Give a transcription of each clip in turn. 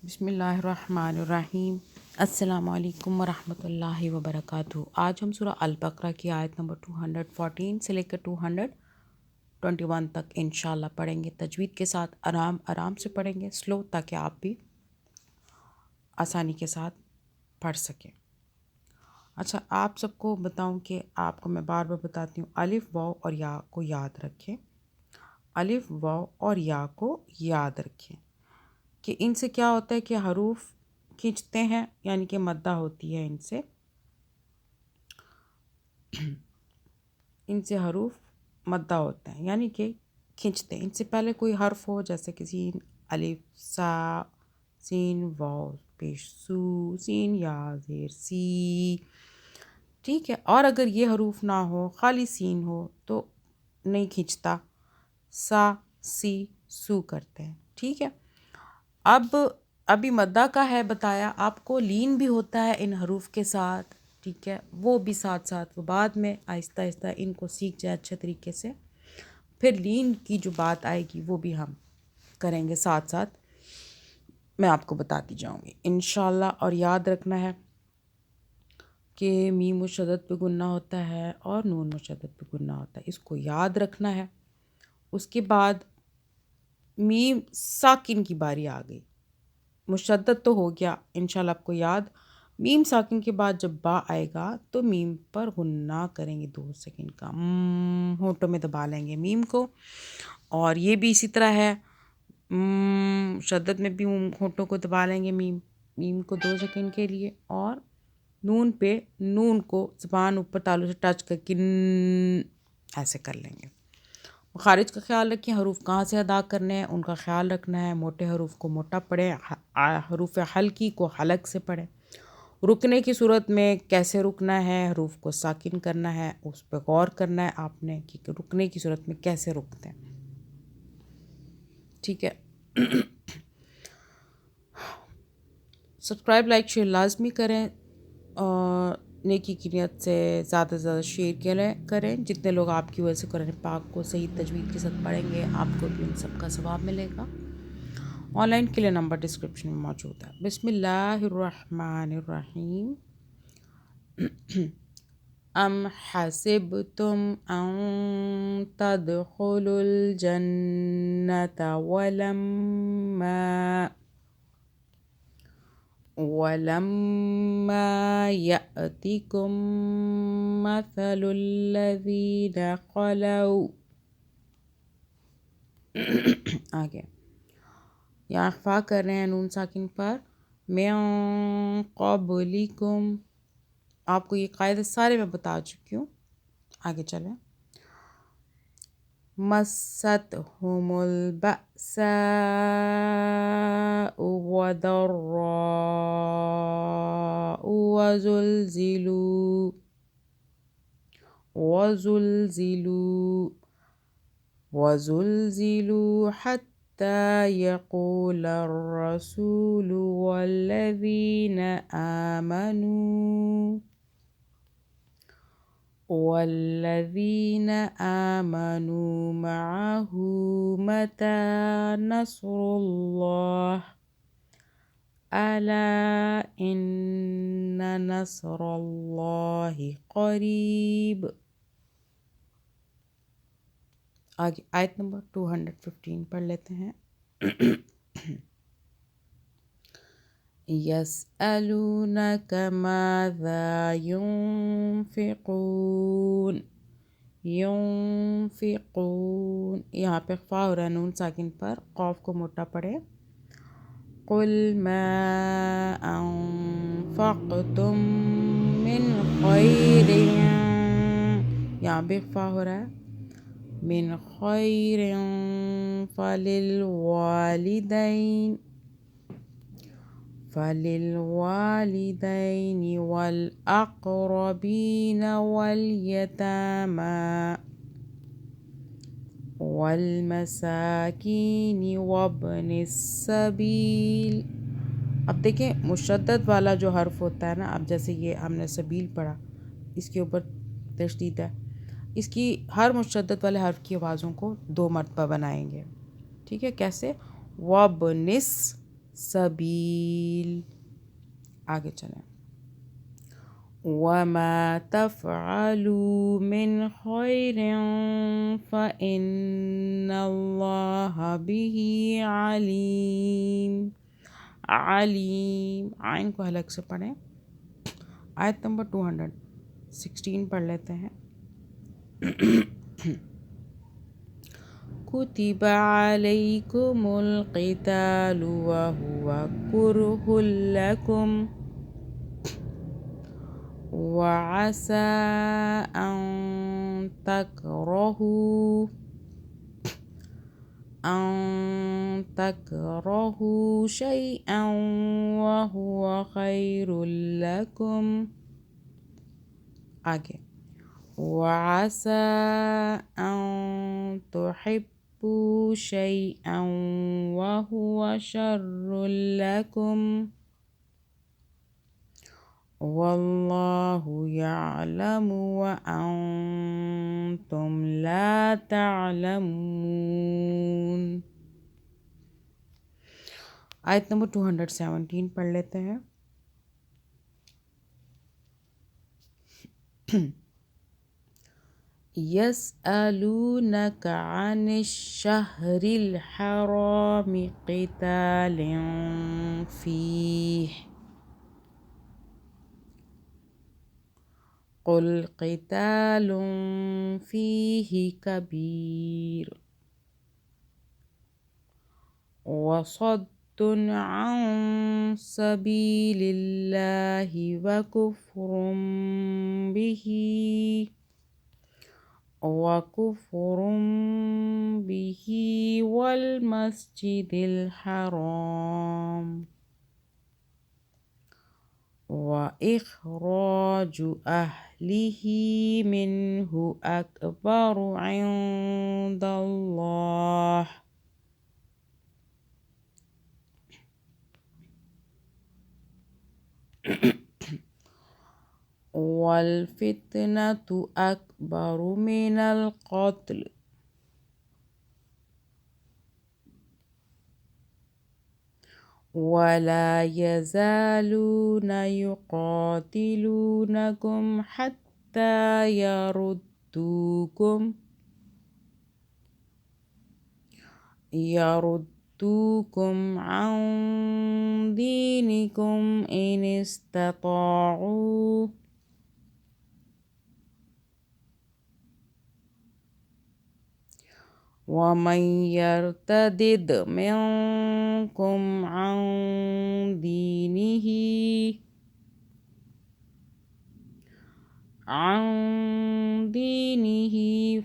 بسم اللہ الرحمن الرحیم۔ السلام علیکم ورحمۃ اللہ وبرکاتہ۔ آج ہم سورہ البقرہ کی آیت نمبر 214 سے لے کر 221 تک انشاءاللہ پڑھیں گے، تجوید کے ساتھ آرام سے پڑھیں گے، سلو، تاکہ آپ بھی آسانی کے ساتھ پڑھ سکیں۔ اچھا، آپ سب کو بتاؤں کہ آپ کو میں بار بار بتاتی ہوں، الف واو اور یا کو یاد رکھیں، الف واو اور یا کو یاد رکھیں کہ ان سے کیا ہوتا ہے کہ حروف کھینچتے ہیں، یعنی کہ مدہ ہوتی ہے ان سے حروف مدہ ہوتے ہیں، یعنی کہ کھینچتے ہیں۔ ان سے پہلے کوئی حرف ہو، جیسے کہ سین، الف، سا، سین واو پیش سو، سین یا زیر سی، ٹھیک ہے۔ اور اگر یہ حروف نہ ہو، خالی سین ہو، تو نہیں کھینچتا، سا، سی، سو کرتے ہیں، ٹھیک ہے۔ ابھی مدہ کا ہے بتایا آپ کو، لین بھی ہوتا ہے ان حروف کے ساتھ، ٹھیک ہے، وہ بھی ساتھ ساتھ، وہ بعد میں آہستہ آہستہ ان کو سیکھ جائے اچھے طریقے سے، پھر لین کی جو بات آئے گی وہ بھی ہم کریں گے ساتھ ساتھ، میں آپ کو بتاتی جاؤں گی انشاءاللہ۔ اور یاد رکھنا ہے کہ میم مشدد پہ گنہ ہوتا ہے اور نون مشدد پہ گنہ ہوتا ہے، اس کو یاد رکھنا ہے۔ اس کے بعد میم ساکن کی باری آ گئی، مشدد تو ہو گیا انشاءاللہ آپ کو یاد، میم ساکن کے بعد جب با آئے گا تو میم پر غنہ کریں گے 2 سیکنڈ کا، ہونٹوں میں دبا لیں گے میم کو، اور یہ بھی اسی طرح ہے، مشدد میں بھی ہونٹوں کو دبا لیں گے میم کو 2 سیکنڈ کے لیے، اور نون پہ نون کو زبان اوپر تالو سے ٹچ کر کے ایسے کر لیں گے۔ مخارج کا خیال رکھیں، حروف کہاں سے ادا کرنے ہیں ان کا خیال رکھنا ہے، موٹے حروف کو موٹا پڑھیں، حروف حلقی کو حلق سے پڑھیں۔ رکنے کی صورت میں کیسے رکنا ہے، حروف کو ساکن کرنا ہے، اس پہ غور کرنا ہے آپ نے کہ رکنے کی صورت میں کیسے رکتے ہیں، ٹھیک ہے۔ سبسکرائب، لائک، شیئر لازمی کریں، اور نیکی کی نیت سے زیادہ سے زیادہ شیئر کریں، جتنے لوگ آپ کی وجہ سے قرآن پاک کو صحیح تجوید کے ساتھ پڑھیں گے آپ کو بھی ان سب کا ثواب ملے گا۔ آن لائن کے لیے نمبر ڈسکرپشن میں موجود ہے۔ بسم اللہ الرحمن الرحیم۔ ام حسبتم ان تدخلوا الجنة ولما يأتكم مثل الذين خلوا، آگے یہاں اخفا کر رہے ہیں نون ساکن پر، من قبلکم، آپ کو یہ قاعدے سارے میں بتا چکی ہوں، آگے چلیں۔ مستهم البأساء والضراء وزلزلوا حتى يقول الرسول والذين آمنوا معه متى نصر الله، ألا إن نصر الله قریب۔ آگے آیت نمبر 215 پڑھ لیتے ہیں۔ يسألونك ماذا ينفقون، یہاں پہ اخفا ہو رہا ہے نون ساکن پر، قاف کو موٹا پڑے، قل ما انفقتم من خیر، یہاں بھی اخفا ہو رہا ہے، من خیر فللوالدين والأقربين واليتامى والمساکین وابن السبیل۔ اب دیکھیں مشدد والا جو حرف ہوتا ہے نا، اب جیسے یہ ہم نے سبیل پڑھا، اس کے اوپر تشدید ہے، اس کی ہر مشدد والے حرف کی آوازوں کو 2 مرتبہ بنائیں گے، ٹھیک ہے، کیسے؟ وابن سبیل. آگے چلیں. وَمَا تَفْعَلُوا مِنْ خَيْرٍ فَإِنَّ اللَّهَ بِهِ عَلِيمٌ. علیم، عین کو حلق سے پڑھیں. آیت نمبر 216 پڑھ لیتے ہیں. كُتِبَ عَلَيْكُمُ الْقِتَالُ وَهُوَ كُرْهٌ لَكُمْ وَعَسَىٰ أَن تَكْرَهُوا شَيْئًا وَهُوَ خَيْرٌ لَكُمْ. آگے. وَعَسَىٰ أَن تُحِبُّوا شَيْئًا وَهُوَ شَرٌّ لَكُمْ وَاللَّهُ يَعْلَمُ وَأَنْتُمْ لَا تَعْلَمُونَ. آیت نمبر 217 پڑھ لیتے ہیں. يَسْأَلُونَكَ عَنِ الشَّهْرِ الْحَرَامِ قِتَالٍ فِيهِ قُلْ قِتَالٌ فِيهِ كَبِيرٌ وَصَدٌّ عَن سَبِيلِ اللَّهِ وَكُفْرٌ بِهِ وَالْمَسْجِدِ الْحَرَامِ وَإِخْرَاجُ أَهْلِهِ مِنْهُ أَكْبَرُ عِندَ اللَّهِ وَالْفِتْنَةُ أَكْبَرُ مِنَ الْقَتْلِ وَلَا يَزَالُونَ يُقَاتِلُونَكُمْ حَتَّى يَرُدُّوكُمْ عَنْ دِينِكُمْ إِنِ اسْتَطَاعُوا وَمَنْ يَرْتَدِدْ مِنْكُمْ عَنْ دِينِهِ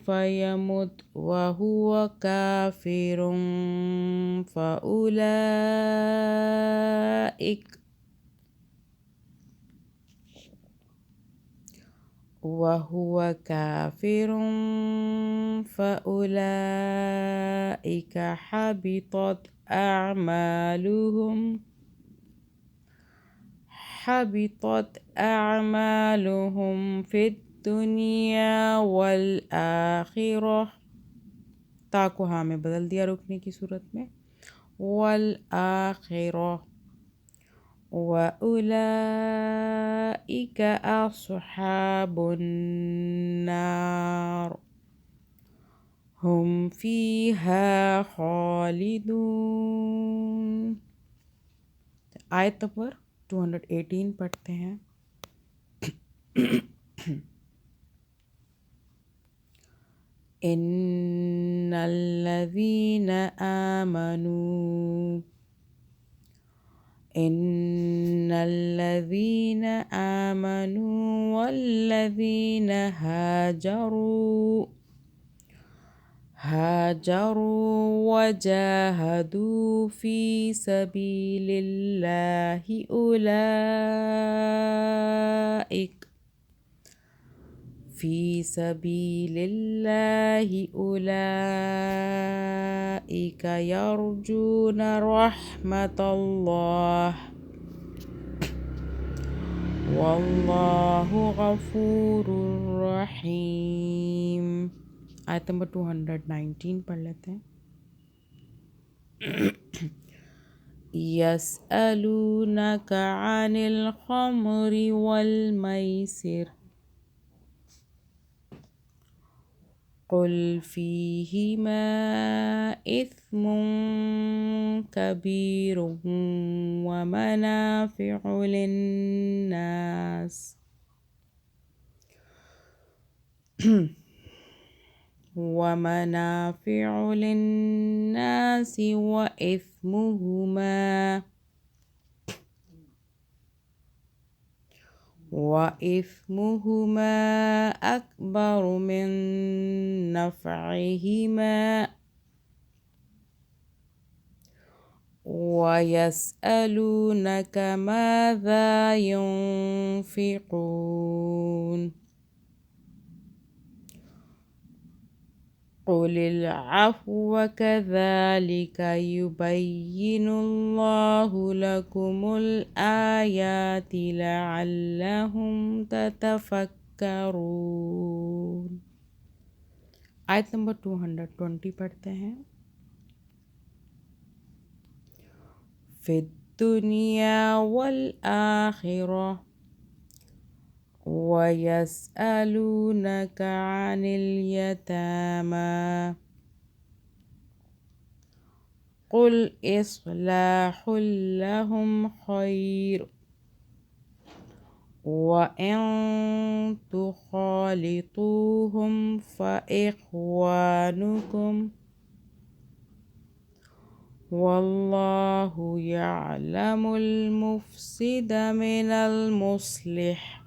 فَيَمُتْ وَهُوَ كَافِرٌ فَأُولَئِكَ حبطت أعمالهم في الدنيا والآخرة. تا کو ہاں میں بدل دیا رکنے کی صورت میں. والآخرة وأولئك أصحاب النار هم فيها خالدون. آیت نمبر 218 پڑھتے ہیں. إن الذين آمنوا والذين هاجروا وجاهدوا في سبيل الله أولئك يرجون رحمة الله والله غفور رحيم. آیت نمبر 219 پڑھ لیتے ہیں. يسألونك عن الخمر والميسر قل فيهما إثم كبير ومنافع للناس وإثمهما أكبر من نفعهما ويسألونك ماذا ينفقون قل العفو كذلك يبين الله لكم الآيات لعلهم تتفكرون. آیت نمبر 220 پڑھتے ہیں. فی الدنیا والآخرہ وَيَسْأَلُونَكَ عَنِ الْيَتَامَى قُلْ إِصْلَاحٌ لَهُمْ خَيْرٌ وَإِن تُخَالِطُوهُمْ فَإِخْوَانُكُمْ وَاللَّهُ يَعْلَمُ الْمُفْسِدَ مِنَ الْمُصْلِحِ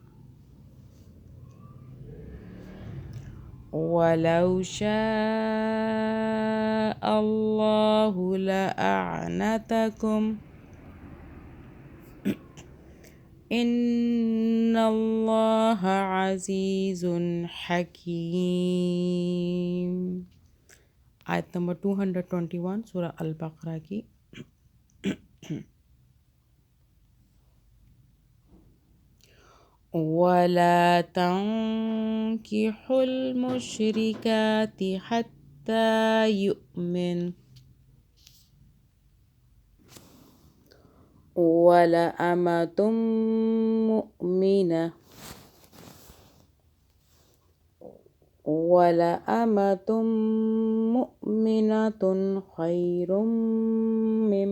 وَلَوْ شَاءَ اللَّهُ لَأَعْنَتَكُمْ إِنَّ اللَّهَ عَزِيزٌ حَكِيمٌ. آیت نمبر 221 سورہ البقرہ کی. وَلَا تَنكِحُوا الْمُشْرِكَاتِ حَتَّى يُؤْمِنَ وَلَأَمَةٌ مُؤْمِنَةٌ خَيْرٌ مِّن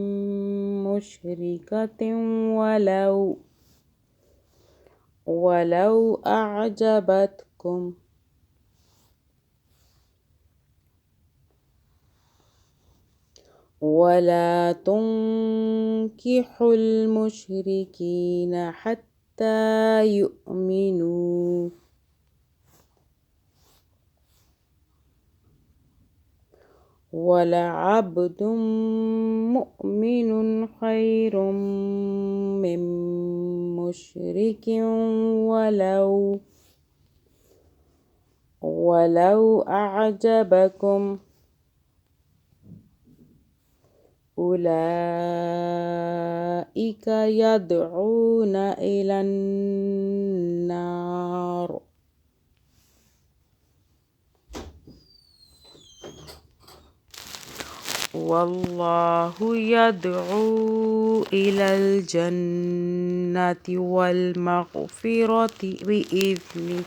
مُّشْرِكَةٍ وَلَوْ أَعْجَبَتْكُمْ وَلَا تُنكِحُوا الْمُشْرِكِينَ حَتَّى يُؤْمِنُوا وَلَعَبْدٌ مُّؤْمِنٌ خَيْرٌ مِّن مُّشْرِكٍ وَلَوْ أَعْجَبَكُمْ أُولَئِكَ يَدْعُونَ إِلَى النَّارِ وَاللَّهُ يَدْعُو إِلَى الْجَنَّةِ وَالْمَغْفِرَةِ بِإِذْنِهِ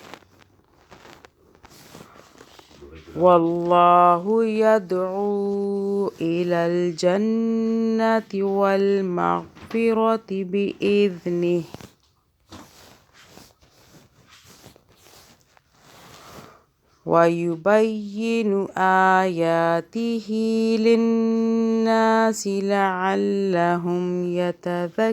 وَاللَّهُ يَدْعُو إِلَى الْجَنَّةِ وَالْمَغْفِرَةِ بِإِذْنِهِ وَيُبَيِّنُ آيَاتِهِ لِلنَّاسِ لَعَلَّهُمْ يَتَذَكَّرُونَ.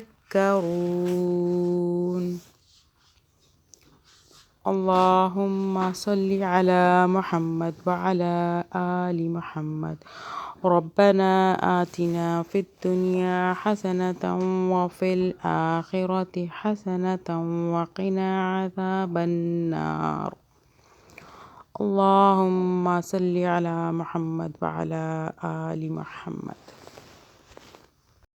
اللهم صل على محمد وعلى آل محمد. ربنا آتنا في الدنيا حسنة وفي الآخرة حسنة وقنا عذاب النار. اللهم صل على محمد وعلى آل محمد.